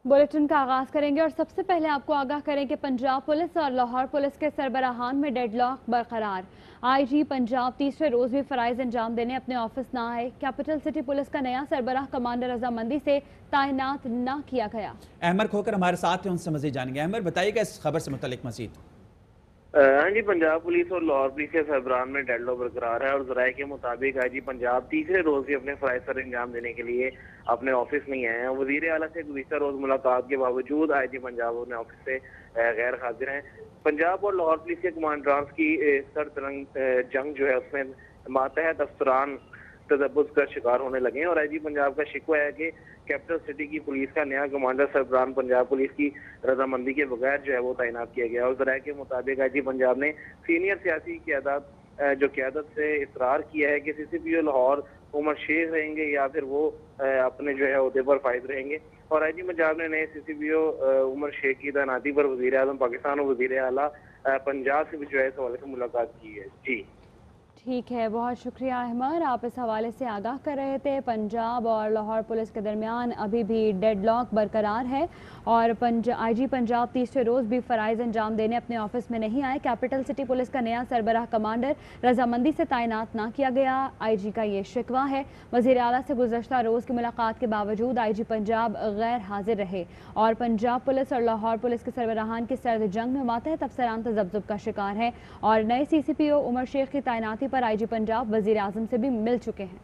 Bulletin का आगाज करेंगे और सबसे पहले आपको आगाह करें कि पंजाब पुलिस और लाहौर पुलिस के सरबराहान में डेडलॉक बरकरार। आईजी पंजाब तीसरे रोज भी फराइज अंजाम देने अपने ऑफिस ना आए। कैपिटल सिटी पुलिस का नया सरबराह कमांडर रजामंदी से तैनात न किया गया। अहमद खोकर हमारे साथ हैं, उनसे मजीद जानेंगे। अहमद, बताइएगा इस खबर से मुतालिक मजीद। हाँ जी, पंजाब पुलिस और लाहौर पुलिस के सरबराहान में डेडलॉक बरकरार है और जराये के मुताबिक आईजी पंजाब तीसरे रोज भी अपने फराइज सर अंजाम देने के लिए अपने ऑफिस नहीं आए हैं। वजीर आला से गुज़िश्ता रोज मुलाकात के बावजूद आईजी पंजाब अपने ऑफिस से गैर हाजिर हैं। पंजाब और लाहौर पुलिस के कमांडरान की सरतरंग जंग जो है उसमें मातहत अफसरान तजब्बुस का शिकार होने लगे हैं और आईजी पंजाब का शिकवा है कि कैपिटल सिटी की पुलिस का नया कमांडर सरबराहान पंजाब पुलिस की रजामंदी के बगैर जो है वो तैनात किया गया और जराये के मुताबिक आईजी पंजाब ने सीनियर सियासी क्यादत से इसरार किया है कि सीसीपीओ लाहौर उमर शेख रहेंगे या फिर वो अपने जो है ओहदे पर फायद रहेंगे। और आईजी पंजाब ने नए सीसीपीओ उमर शेख की तैनाती पर वजीर आजम पाकिस्तान और वजीर आला पंजाब से भी जो है इस हवाले से मुलाकात की है। जी ठीक है, बहुत शुक्रिया अहमद, आप इस हवाले से आगाह कर रहे थे। पंजाब और लाहौर पुलिस के दरमियान अभी भी डेडलॉक बरकरार है और आईजी पंजाब तीसरे रोज़ भी फ़राइज़ अंजाम देने अपने ऑफिस में नहीं आए। कैपिटल सिटी पुलिस का नया सरबराह कमांडर रजामंदी से तैनात ना किया गया। आईजी का ये शिकवा है। वज़ीर आला से गुज़श्ता रोज़ की मुलाकात के बावजूद आईजी पंजाब गैर हाजिर रहे और पंजाब पुलिस और लाहौर पुलिस के सरबराहान की सर्द जंग में मातहत अफसरान तजब्जुब का शिकार है और नए CCPO उमर शेख की तैनाती पर आईजी पंजाब वजीर आजम से भी मिल चुके हैं।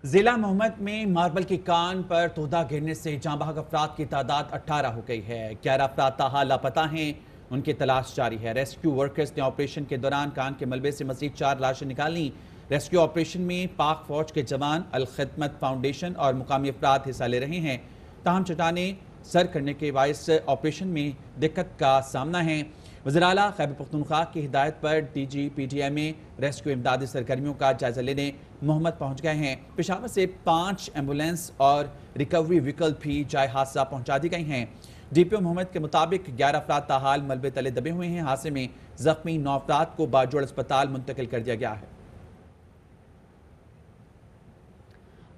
जिला मोहम्मद में मार्बल की कान पर तोदा गिरने से जाँ बहक अफराद की तादाद 18 हो गई है। 11 अफराद ताहाल लापता हैं, उनकी तलाश जारी है। रेस्क्यू वर्कर्स ने ऑपरेशन के दौरान कान के मलबे से मजीद 4 लाशें निकाली। रेस्क्यू ऑपरेशन में पाक फौज के जवान, अल खिदमत फाउंडेशन और मुकामी अफराद हिस्सा ले रहे हैं। ताहम चट्टाने सर करने के बायस ऑपरेशन में दिक्कत का सामना है। वज़ीर आला खैबर पख्तूनख्वा की हिदायत पर DG PTMA रेस्क्यू इमदादी सरगर्मियों का जायजा लेने मोहम्मद पहुंच गए हैं। पेशावर से 5 एम्बुलेंस और रिकवरी व्हीकल भी जाए हादसा पहुंचा दी गई हैं। DPO मोहम्मद के मुताबिक 11 अफराद ताहाल मलबे तले दबे हुए हैं। हादसे में जख्मी 9 अफराद को बाजोड़ अस्पताल मुंतकिल कर दिया गया है।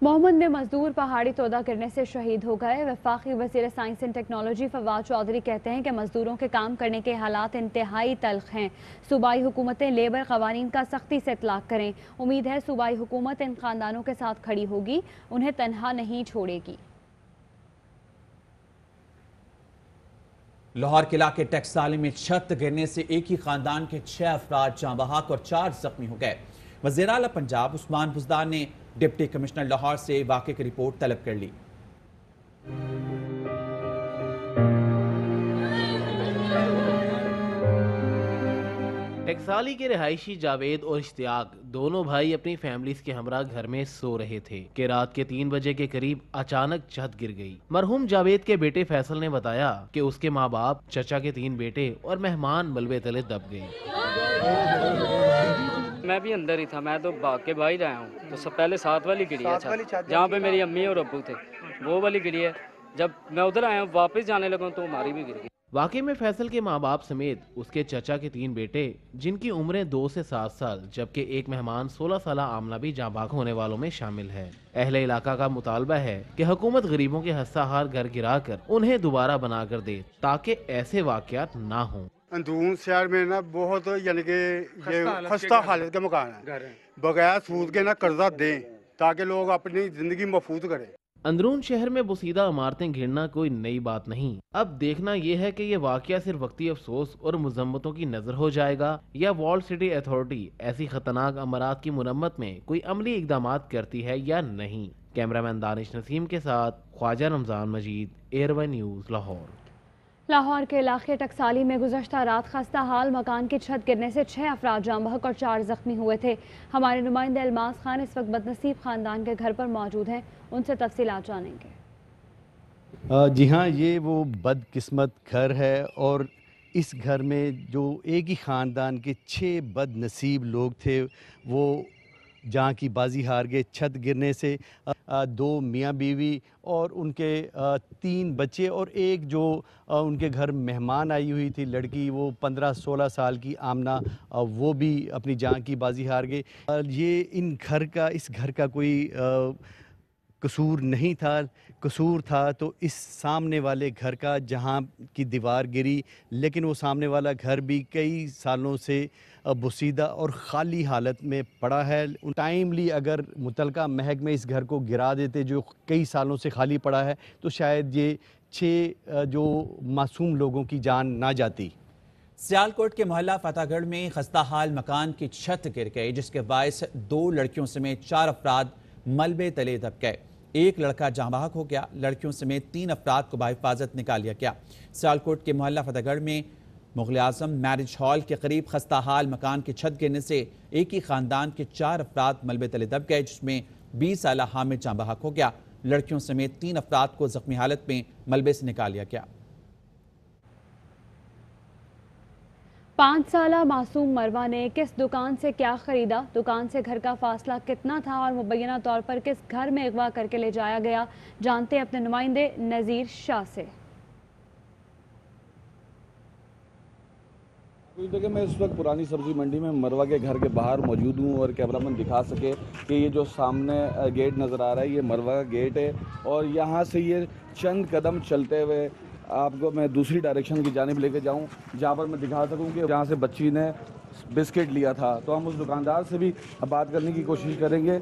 मोहम्मद में मजदूर पहाड़ी तोदा गिरने से शहीद हो गए। वफाकी वज़ीर science and technology Fawad Chaudhry कहते हैं कि मजदूरों के काम करने के हालात इंतहाई तल्ख हैं। सूबाई हुकूमतें लेबर कवानीन का सख्ती से इतलाक करें। उम्मीद है सूबाई हुकूमत इन खानदानों के साथ खड़ी होगी, उन्हें तनहा नहीं छोड़ेगी। लाहौर के इलाके टैक्साली में छत गिरने से एक ही खानदान के 6 अफराद जाँ बहक और 4 जख्मी हो गए। वज़ीर आला पंजाब उस्मान बुज़दार ने डिप्टी कमिश्नर लाहौर से वाक़े की रिपोर्ट तलब कर ली। टकसाली के रिहायशी जावेद और इश्तियाक दोनों भाई अपनी फैमिलीज के हमरा घर में सो रहे थे कि रात के 3 बजे के करीब अचानक छत गिर गई। मरहूम जावेद के बेटे फैसल ने बताया कि उसके माँ बाप, चचा के 3 बेटे और मेहमान मलबे तले दब गए। मैं भी अंदर ही था, मैं तो भाग के बाहर आया हूँ। तो सब पहले 7 वाली गिरी है जहाँ पे मेरी अम्मी और अब्बू थे, वो वाली गिरी है। जब मैं उधर आया हूँ वापस जाने लगा तो हमारी भी गिर गई। वाकई में फैसल के माँ बाप समेत उसके चचा के 3 बेटे जिनकी उम्रें 2 से 7 साल जबकि एक मेहमान 16 साल आमना भी जाँ बाग होने वालों में शामिल है। अहले इलाका का मुतालबा है कि हुकूमत गरीबों के हस्साहार घर गिरा कर उन्हें दोबारा बना कर दे ताकि ऐसे वाकयात ना हों। अंदरून शहर में ना बहुत यानी कि ये खस्ता हालत के मकान है, बगैर सूद के ना कर्जा दें ताकि लोग अपनी जिंदगी महफूज करें। अंदरून शहर में बुसीदा इमारतें गिरना कोई नई बात नहीं। अब देखना यह है कि ये वाकया सिर्फ वक्ती अफसोस और मुजम्मतों की नजर हो जाएगा या वॉल सिटी अथॉरिटी ऐसी खतरनाक अमरात की मुरम्मत में कोई अमली इकदाम करती है या नहीं। कैमरामैन दानिश नसीम के साथ ख्वाजा रमजान मजीद, एयरवन न्यूज़, लाहौर। लाहौर के इलाके टकसाली में गुज़श्ता रात खस्ता हाल मकान की छत गिरने से 6 अफराद जाँ बहक और 4 जख्मी हुए थे। हमारे नुमाइंदे अलमास खान इस वक्त बदनसीब खानदान के घर पर मौजूद हैं, उनसे तफसीलात जानेंगे। जी हाँ, ये वो बदकिस्मत घर है और इस घर में जो एक ही ख़ानदान के 6 बदनसीब लोग थे वो जहाँ की बाजी हार गए छत गिरने से। 2 मियाँ बीवी और उनके 3 बच्चे और एक जो उनके घर मेहमान आई हुई थी लड़की, वो 15-16 साल की आमना, वो भी अपनी जान की बाजी हार गई। ये इस घर का कोई कसूर नहीं था, कसूर था तो इस सामने वाले घर का, जहाँ की दीवार गिरी, लेकिन वो सामने वाला घर भी कई सालों से बोसीदा और ख़ाली हालत में पड़ा है। टाइमली अगर मुतलका महकमे इस घर को गिरा देते जो कई सालों से खाली पड़ा है, तो शायद ये 6 जो मासूम लोगों की जान ना जाती। सियालकोट के मोहल्ला फतेहगढ़ में खस्ताहाल मकान की छत गिर गई, जिसके बायस 2 लड़कियों समेत 4 अफराद मलबे तले दब गए। एक लड़का जाँ बहक हो गया। लड़कियों समेत 3 अफराद को बाहिफाजत निकाल लिया गया। सियालकोट के मोहल्ला फतेहगढ़ में मुगल आजम मैरिज हॉल के करीब खस्ताहाल मकान की छत गिरने से एक ही खानदान के 4 अफराद मलबे तले दब गए, जिसमें 20 साला हामिद जाँ बहक हो गया। लड़कियों समेत 3 अफराद को जख्मी हालत में मलबे से निकाल लिया गया। 5 साला मासूम मरवा ने किस दुकान से क्या खरीदा, दुकान से घर का फासला कितना था और मुबैना तौर पर किस घर में अगवा करके ले जाया गया, जानते हैं अपने नुमाइंदे नज़ीर शाह से। देखिए, मैं इस वक्त पुरानी सब्जी मंडी में मरवा के घर के बाहर मौजूद हूँ और कैमरामैन दिखा सके कि ये जो सामने गेट नज़र आ रहा है ये मरवा का गेट है और यहाँ से ये चंद कदम चलते हुए आपको मैं दूसरी डायरेक्शन की जानिब लेके जाऊँ, जहाँ पर मैं दिखा सकूँ कि जहाँ से बच्ची ने बिस्किट लिया था। तो हम उस दुकानदार से भी बात करने की कोशिश करेंगे।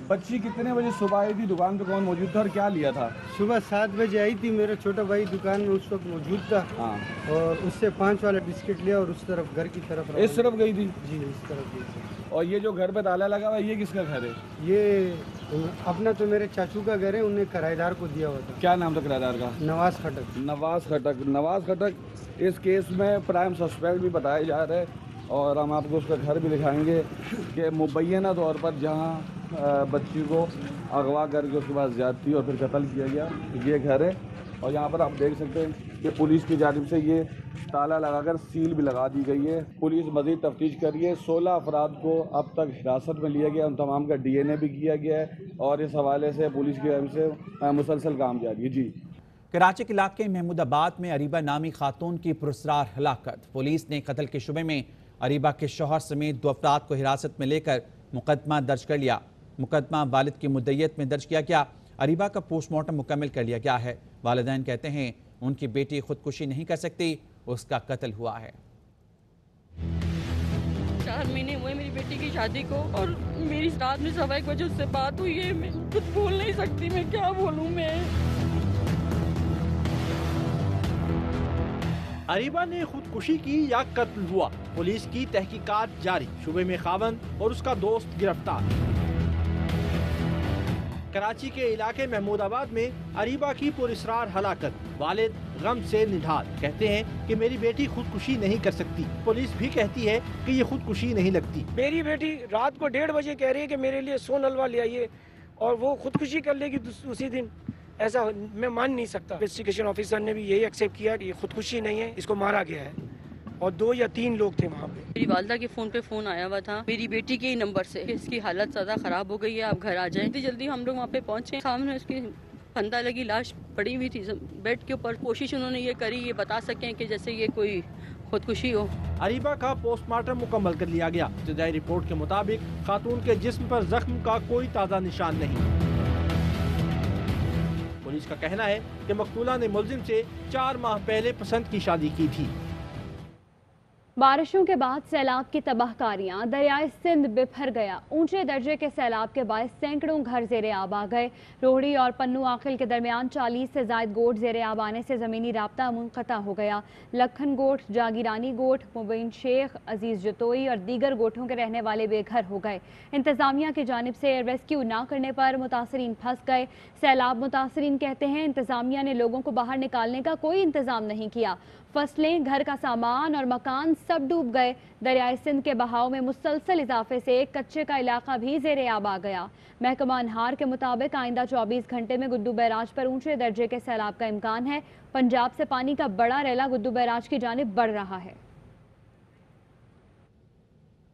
बच्ची कितने बजे सुबह आई थी, दुकान पे कौन मौजूद था और क्या लिया था? सुबह 7 बजे आई थी, मेरा छोटा भाई दुकान में उस वक्त मौजूद था। हाँ, और उससे 5 वाला बिस्किट लिया और उस तरफ घर की तरफ इस तरफ गई थी? जी, इस तरफ गई थी। और ये जो घर पे ताला लगा हुआ है ये किसका घर है? ये अपना तो मेरे चाचू का घर है, उन्हें किराएदार को दिया हुआ था। क्या नाम था किराएदार का? नवाज खटक। नवाज खटक इस केस में प्राइम सस्पेक्ट भी बताया जा रहा है और हम आपको उसका घर भी दिखाएंगे कि मुबैना तौर पर जहां बच्ची को अगवा करके उसके बाद ज़्यादती और फिर कत्ल किया गया, ये घर है। और यहाँ पर आप देख सकते हैं कि पुलिस की जानिब से ये ताला लगाकर सील भी लगा दी गई है। पुलिस मज़ीद तफ्तीश कर रही है। 16 अफराद को अब तक हिरासत में लिया गया, उन तमाम का DNA भी किया गया है और इस हवाले से पुलिस की जानिब से मुसलसल काम जारी है। जी, कराची के इलाके महमूदाबाद में अरीबा नामी खातून की पुरस्रार हलाकत। पुलिस ने कत्ल के शुबे में अरीबा के शौहर समेत 2 अफराद को हिरासत में लेकर मुकदमा दर्ज कर लिया। मुकदमा वालिद की मुद्दइयत में दर्ज किया गया। अरीबा का पोस्टमार्टम मुकम्मल कर लिया गया है। वालिदैन कहते हैं उनकी बेटी खुदकुशी नहीं कर सकती, उसका कत्ल हुआ है। 4 महीने हुए मेरी बेटी की शादी को और मेरी रात में 1:15 बजे उससे बात हुई है। मैं कुछ बोल नहीं सकती, मैं क्या बोलूँ मैं। अरीबा ने खुदकुशी की या कत्ल हुआ, पुलिस की तहकीकात जारी। शुबे में खावंद और उसका दोस्त गिरफ्तार। कराची के इलाके महमूदाबाद में अरीबा की पुरस्रार हलाकत। वालिद गम से निढाल, कहते हैं कि मेरी बेटी खुदकुशी नहीं कर सकती। पुलिस भी कहती है कि ये खुदकुशी नहीं लगती। मेरी बेटी रात को 1:30 बजे कह रही है कि मेरे लिए सोन हलवा ले आइए और वो खुदकुशी कर लेगी उसी दिन। ऐसा मैं मान नहीं सकता। इन्वेस्टिगेशन ऑफिसर ने भी यही एक्सेप्ट किया कि ये खुदकुशी नहीं है, इसको मारा गया है और 2 या 3 लोग थे वहाँ पे। मेरी वालदा के फ़ोन पे फ़ोन आया हुआ था मेरी बेटी के ही नंबर से, इसकी हालत ज़्यादा ख़राब हो गई है, आप घर आ जाएं। जल्दी हम लोग वहाँ पे पहुँचे, सामने उसकी फंदा लगी लाश पड़ी हुई थी बेड के ऊपर। कोशिश उन्होंने ये करी ये बता सकें कि जैसे ये कोई खुदकुशी हो। अरीबा का पोस्टमार्टम मुकम्मल कर लिया गया। इब्तदाई रिपोर्ट के मुताबिक खातून के जिस्म पर जख्म का कोई ताज़ा निशान नहीं। पुलिस का कहना है कि मकतूला ने मुलजिम से 4 माह पहले पसंद की शादी की थी। बारिशों के बाद सैलाब की तबाहकारियां, दरियाए सिंध बिफर गया। ऊंचे दर्जे के सैलाब के बायस सैकड़ों घर ज़ेरे आब आ गए। रोहड़ी और पन्नू आखिल के दरमियान 40 से ज़ायद गोट ज़ेरे आब आने से ज़मीनी राब्ता मुनक़ता हो गया। लखन गोट, जागीरानी गोट, मुबीन शेख, अजीज़ जतोई और दीगर गोठों के रहने वाले बेघर हो गए। इंतज़ामिया की जानिब से रेस्क्यू न करने पर मुतासरीन फंस गए। सैलाब मुतासरीन कहते हैं इंतज़ामिया ने लोगों को बाहर निकालने का कोई इंतज़ाम नहीं किया। फसलें, घर का सामान और मकान सब डूब गए। दरियाए सिंध के बहाव में मुसलसल इजाफे से कच्चे का इलाका भी ज़ेरे आब आ गया। महकमा अनहार के मुताबिक आइंदा 24 घंटे में गुड्डू बैराज पर ऊंचे दर्जे के सैलाब का इम्कान है। पंजाब से पानी का बड़ा रैला गुड्डू बैराज की जानिब बढ़ रहा है।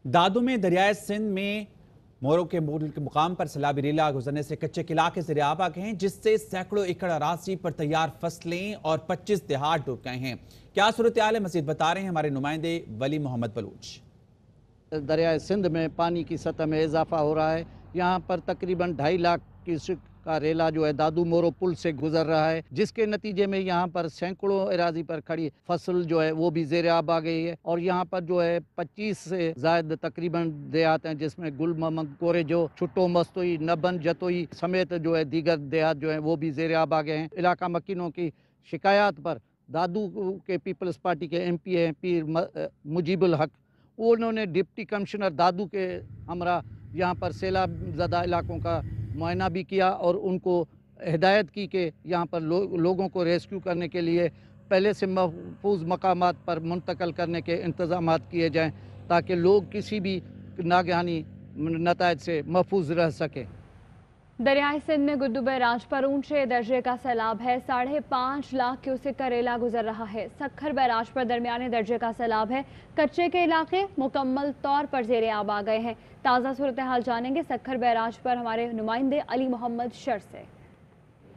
दादू में दरियाए सिंध में मोरों के मुकाम पर सैलाबी रेला गुजरने से कच्चे के इलाके ज़ेरे आब आ गए हैं, जिससे सैकड़ों एकड़ अराजी पर तैयार फसलें और 25 देहात डूब गए हैं। क्या सूरत हाल है, मज़ीद बता रहे हैं हमारे नुमाइंदे वली मोहम्मद बलूच। दरियाए सिंध में पानी की सतह में इजाफा हो रहा है। यहाँ पर तकरीबन 2.5 लाख का रेला जो है दादू मोरो पुल से गुजर रहा है, जिसके नतीजे में यहाँ पर सैकड़ों एराजी पर खड़ी फसल जो है वो भी ज़ेर आब आ गई है। और यहाँ पर जो है 25 से ज़ायद तकरीबन देहात हैं, जिसमें गुल मोहम्मद कोरेजो, छुट्टो मस्तोई, नबन जतोई समेत जो है दीगर देहात जो है वो भी ज़ेर आब आ गए हैं। इलाका मकीनों की शिकायत पर दादू के पीपल्स पार्टी के MP हैं पीर मुजीबुल हक, उन्होंने डिप्टी कमिश्नर दादू के हमरा यहाँ पर सैलाब ज़दा इलाकों का मुआयना भी किया और उनको हिदायत की कि यहाँ पर लोगों को रेस्क्यू करने के लिए पहले से महफूज मकामात पर मुंतकल करने के इंतज़ाम किए जाएं ताकि लोग किसी भी नागहानी नतायज से महफूज रह सकें। दरियाई सिंध में गुड्डू बैराज पर ऊंचे दर्जे का सैलाब है। 5.5 लाख क्यूसेक का रेला गुजर रहा है। सक्खर बैराज पर दरमियाने दर्जे का सैलाब है। कच्चे के इलाके मुकम्मल तौर पर ज़ेरे आब आ गए हैं। ताज़ा सूरत हाल जानेंगे सक्खर बैराज पर हमारे नुमाइंदे अली मोहम्मद शर से।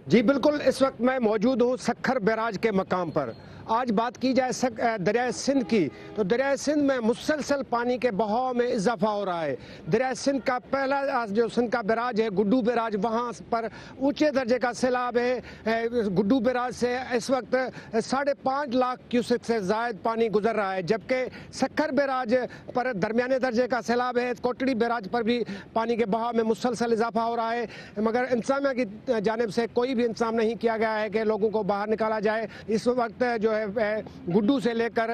जी बिल्कुल, इस वक्त मैं मौजूद हूँ सक्खर बैराज के मकाम पर। आज बात की जाए दरिया सिंध की, तो दरिया सिंध में मुसलसल पानी के बहाव में इजाफा हो रहा है। दरिया सिंध का पहला जो सिंध का बैराज है गुड्डू बैराज, वहाँ पर ऊंचे दर्जे का सैलाब है। गुड्डू बैराज से इस वक्त 5.5 लाख क्यूसेक से ज़ायद पानी गुजर रहा है, जबकि सक्खर बैराज पर दरमियाने दर्जे का सैलाब है। कोटड़ी बैराज पर भी पानी के बहाव में मुसलसल इजाफा हो रहा है, मगर इंतजामिया की जानिब से कोई भी इंतजाम नहीं किया गया है कि लोगों को बाहर निकाला जाए। इस वक्त जो गुड्डू से लेकर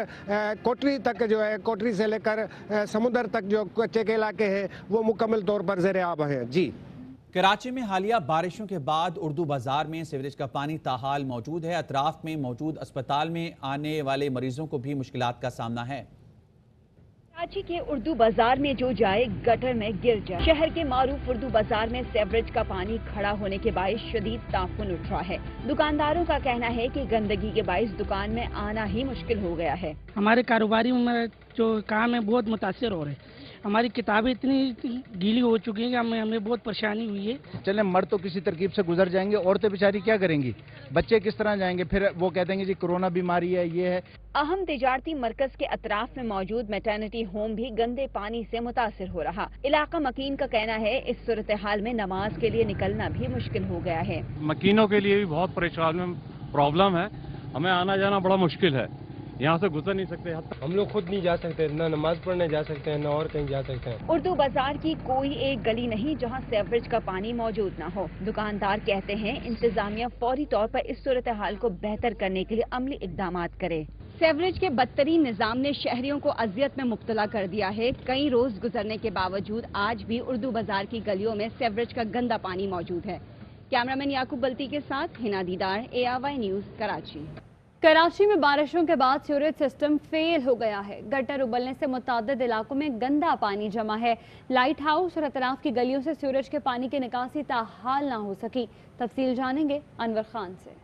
कोटरी तक जो है, कोटरी से लेकर समुद्र तक जो कच्चे के इलाके हैं वो मुकम्मल तौर पर ज़ेरे आब हैं। जी, कराची में हालिया बारिशों के बाद उर्दू बाजार में सीवरेज का पानी ताहाल मौजूद है। अतराफ में मौजूद अस्पताल में आने वाले मरीजों को भी मुश्किलात का सामना है। कराची के उर्दू बाजार में जो जाए गटर में गिर जाए। शहर के मारूफ उर्दू बाजार में सीवरेज का पानी खड़ा होने के बायस शदीद ताफुन उठ रहा है। दुकानदारों का कहना है कि गंदगी के बायस दुकान में आना ही मुश्किल हो गया है। हमारे कारोबारी में जो काम है बहुत मुतासिर हो रहे हैं। हमारी किताबें इतनी गीली हो चुकी हैं कि हमें बहुत परेशानी हुई है। चले मर्द तो किसी तरकीब से गुजर जाएंगे, औरतें बेचारी क्या करेंगी, बच्चे किस तरह जाएंगे, फिर वो कह देंगे जी कोरोना बीमारी है, ये है। अहम तिजारती मरकज के अतराफ में मौजूद मैटरनिटी होम भी गंदे पानी से मुतासिर हो रहा। इलाका मकीन का कहना है इस सूरत हाल में नमाज के लिए निकलना भी मुश्किल हो गया है। मकीनों के लिए भी बहुत परेशान प्रॉब्लम है, हमें आना जाना बड़ा मुश्किल है, यहाँ से गुजर नहीं सकते। हम लोग खुद नहीं जा सकते, ना नमाज पढ़ने जा सकते हैं, ना और कहीं जा सकते हैं। उर्दू बाजार की कोई एक गली नहीं जहाँ सीवरेज का पानी मौजूद ना हो। दुकानदार कहते हैं इंतजामिया फौरी तौर पर इस सूरत हाल को बेहतर करने के लिए अमली इकदाम करे। सीवरेज के बदतरीन निजाम ने शहरियों को अजियत में मुब्तला कर दिया है। कई रोज गुजरने के बावजूद आज भी उर्दू बाजार की गलियों में सीवरेज का गंदा पानी मौजूद है। कैमरामैन याकूब बल्ती के साथ हिना दीदार, ARY न्यूज, कराची। कराची में बारिशों के बाद सीवरेज सिस्टम फेल हो गया है। गटर उबलने से मुतादिद इलाकों में गंदा पानी जमा है। लाइट हाउस और अतराफ की गलियों से सीवरेज के पानी की निकासी ताहाल ना हो सकी। तफसील जानेंगे अनवर खान से।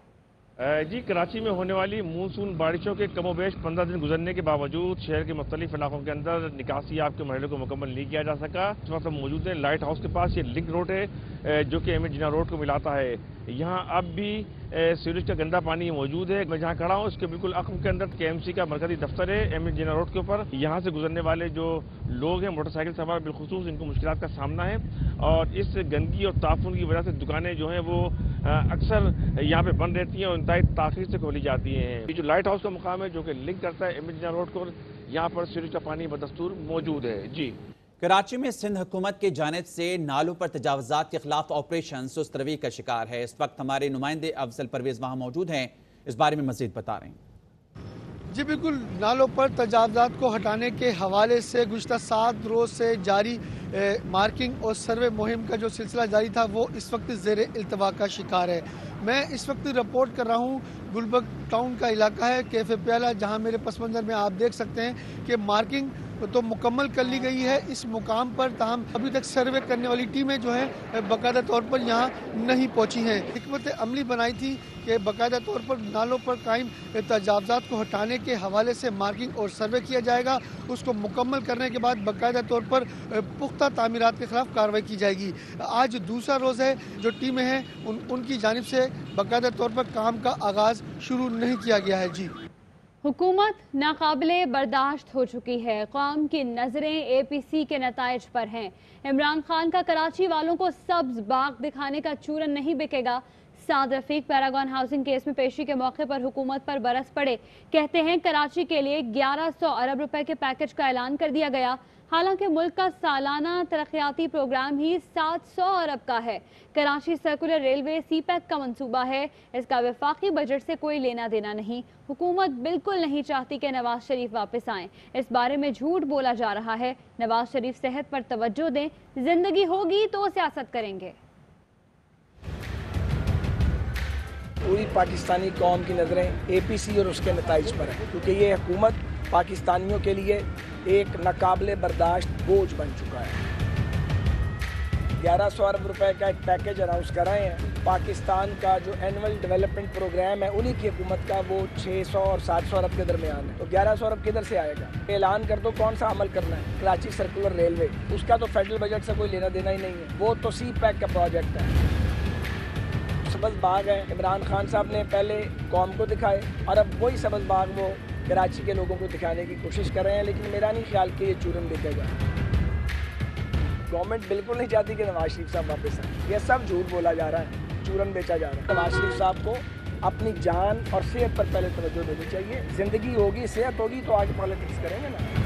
जी, कराची में होने वाली मानसून बारिशों के कमोबेश 15 दिन गुजरने के बावजूद शहर के मुख्तलिफ इलाकों के अंदर निकासी आपके महलों को मुकम्मल नहीं किया जा सका। इस वक्त हम मौजूद हैं लाइट हाउस के पास। ये लिंक रोड है जो कि अहमद जिन्ना रोड को मिलाता है। यहाँ अब भी सीवरेज का गंदा पानी मौजूद है। मैं जहाँ खड़ा हूँ उसके बिल्कुल अक़ब के अंदर KMC का मरकजी दफ्तर है अहमद जिन्ना रोड के ऊपर। यहाँ से गुजरने वाले जो लोग हैं मोटरसाइकिल सवार बिलखुसूस, इनको मुश्किलात का सामना है और इस गंदगी और ताफुन की वजह से दुकानें जो हैं वो अक्सर यहाँ पे बंद रहती हैं और इंतहाई ताख़ीर से खोली जाती हैं। ये जो लाइट हाउस का मुकाम है जो कि लिंक करता है अहमद जिन्ना रोड को, यहाँ पर सीवरेज का पानी बदस्तूर मौजूद है। जी, कराची में सिंध हुकूमत की जानिब से नालों पर तजावुज़ात के खिलाफ ऑपरेशन सुस्त रवी का शिकार है। इस वक्त हमारे नुमाइंदे अफजल परवेज़ वहाँ मौजूद हैं, इस बारे में मज़ीद बता रहे हैं। जी बिल्कुल, नालों पर तजावुज़ात को हटाने के हवाले से गुज़िश्ता 7 रोज़ से जारी मार्किंग और सर्वे मुहिम का जो सिलसिला जारी था वो इस वक्त ज़ेर इल्तवा का शिकार है। मैं इस वक्त रिपोर्ट कर रहा हूँ गुलबर्ग टाउन का इलाका है कैफ़े प्याला, जहाँ मेरे पस मंज़र में आप देख सकते हैं कि मार्किंग तो मुकम्मल कर ली गई है इस मुकाम पर, ताहम अभी तक सर्वे करने वाली टीमें जो हैं बाकायदा तौर पर यहाँ नहीं पहुँची हैं। हिकमत अमली बनाई थी कि बाकायदा तौर पर नालों पर कायम तजावुज़ात को हटाने के हवाले से मार्किंग और सर्वे किया जाएगा। उसको मुकम्मल करने के बाद बाकायदा तौर पर पुख्ता तामीरात के खिलाफ कार्रवाई की जाएगी। आज दूसरा रोज़ है, जो टीमें हैं उनकी जानिब से बाकायदा तौर पर काम का आगाज़ शुरू नहीं किया गया है। जी, हुकूमत नाकाबिले बर्दाश्त हो चुकी है। कौम की नजरें APC के नताइज पर हैं। इमरान खान का कराची वालों को सब्ज बाग दिखाने का चूरन नहीं बिकेगा। Saad Rafique Paragon housing case में पेशी के मौके पर हुकूमत पर बरस पड़े। कहते हैं कराची के लिए 1100 अरब रुपए के पैकेज का ऐलान कर दिया गया, हालांकि मुल्क का सालाना तरक्याती प्रोग्राम ही 700 अरब का है। कराची सर्कुलर रेलवे CPEC का मंसूबा है, इसका वफाकी बजट से कोई लेना देना नहीं। हुकूमत बिल्कुल नहीं चाहती कि नवाज शरीफ वापस आएं। इस बारे में झूठ बोला जा रहा है। नवाज शरीफ सेहत पर तवज्जो दें, जिंदगी होगी तो सियासत करेंगे। पूरी पाकिस्तानी कौम की नज़रें APC और उसके नताइज पर है, क्योंकि ये हुकूमत पाकिस्तानियों के लिए एक नाकाबिले बर्दाश्त बोझ बन चुका है। 1100 अरब रुपए का एक पैकेज अनाउंस कर रहे हैं। पाकिस्तान का जो एनुअल डेवलपमेंट प्रोग्राम है उन्हीं की हुकूमत का वो 600 और 700 अरब के दरमियान है, तो 1100 अरब किधर से आएगा? ऐलान कर दो कौन सा अमल करना है। कराची सर्कुलर रेलवे, उसका तो फेडरल बजट से कोई लेना देना ही नहीं है, वो तो CPEC का प्रोजेक्ट है। सबज बाग है, इमरान खान साहब ने पहले कौम को दिखाए और अब वही सबज बाग वो कराची के लोगों को दिखाने की कोशिश कर रहे हैं, लेकिन मेरा नहीं ख्याल कि ये चूरन बिकेगा। गवर्नमेंट बिल्कुल नहीं चाहती कि नवाज शरीफ साहब वापस आए। ये सब झूठ बोला जा रहा है, चूरन बेचा जा रहा है। नवाज शरीफ साहब को अपनी जान और सेहत पर पहले तवज्जो देनी चाहिए। जिंदगी होगी, सेहत होगी तो आगे पॉलिटिक्स करेंगे ना।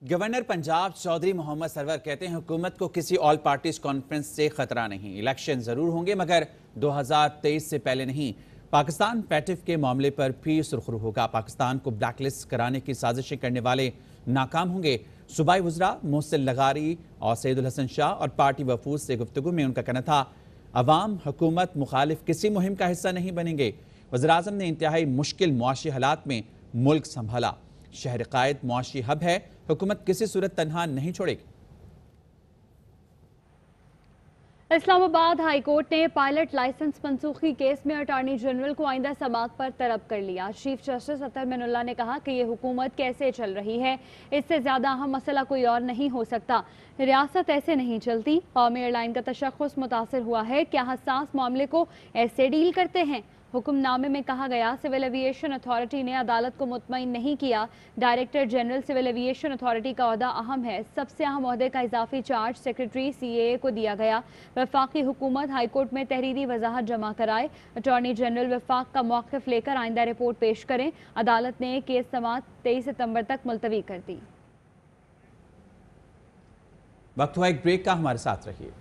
गवर्नर पंजाब चौधरी मोहम्मद सरवर कहते हैं हुकूमत को किसी ऑल पार्टीज कॉन्फ्रेंस से खतरा नहीं। इलेक्शन जरूर होंगे मगर 2023 से पहले नहीं। पाकिस्तान पैटिफ के मामले पर भी सुर्खरू होगा। पाकिस्तान को ब्लैकलिस्ट कराने की साजिशें करने वाले नाकाम होंगे। सूबाई वज़रा मोहसिन लगारी और सैयदुल हसन शाह और पार्टी वफूद से गुफ्तगू में उनका कहना था अवाम हुकूमत मुखालिफ किसी मुहिम का हिस्सा नहीं बनेंगे। वज़ीर-ए-आज़म ने इंतहाई मुश्किल मुआशी हालात में मुल्क संभाला। शहर कायद मुआशी हब है, हुकूमत किसी सूरत तनहा नहीं छोड़ेगी। इस्लामाबाद हाई कोर्ट ने पायलट लाइसेंस मनसूखी केस में अटॉर्नी जनरल को आइंदा समाअत पर तलब कर लिया। चीफ जस्टिस अतर मिनुल्लाह ने कहा कि ये हुकूमत कैसे चल रही है, इससे ज़्यादा अहम मसला कोई और नहीं हो सकता। रियासत ऐसे नहीं चलती। कौमी एयरलाइन का तशख़्ख़ुस मुतासर हुआ है, क्या हसास मामले को ऐसे डील करते हैं। हुक्मनामे में कहा गया सिविल एविएशन अथॉरिटी ने अदालत को मुतमईन नहीं किया। Director general civil aviation authority का ओहदा अहम है। सबसे अहम ओहदे का इजाफी चार्ज सेक्रेटरी CAA को दिया गया। वफाकी हुकूमत हाईकोर्ट में तहरीरी वजाहत जमा कराए। अटॉर्नी जनरल वफाक का मौक़िफ़ लेकर आइंदा रिपोर्ट पेश करें। अदालत ने केस समाअत 23 सितंबर तक मुलतवी कर दी। वक्त हुआ एक ब्रेक का, हमारे साथ रहिए।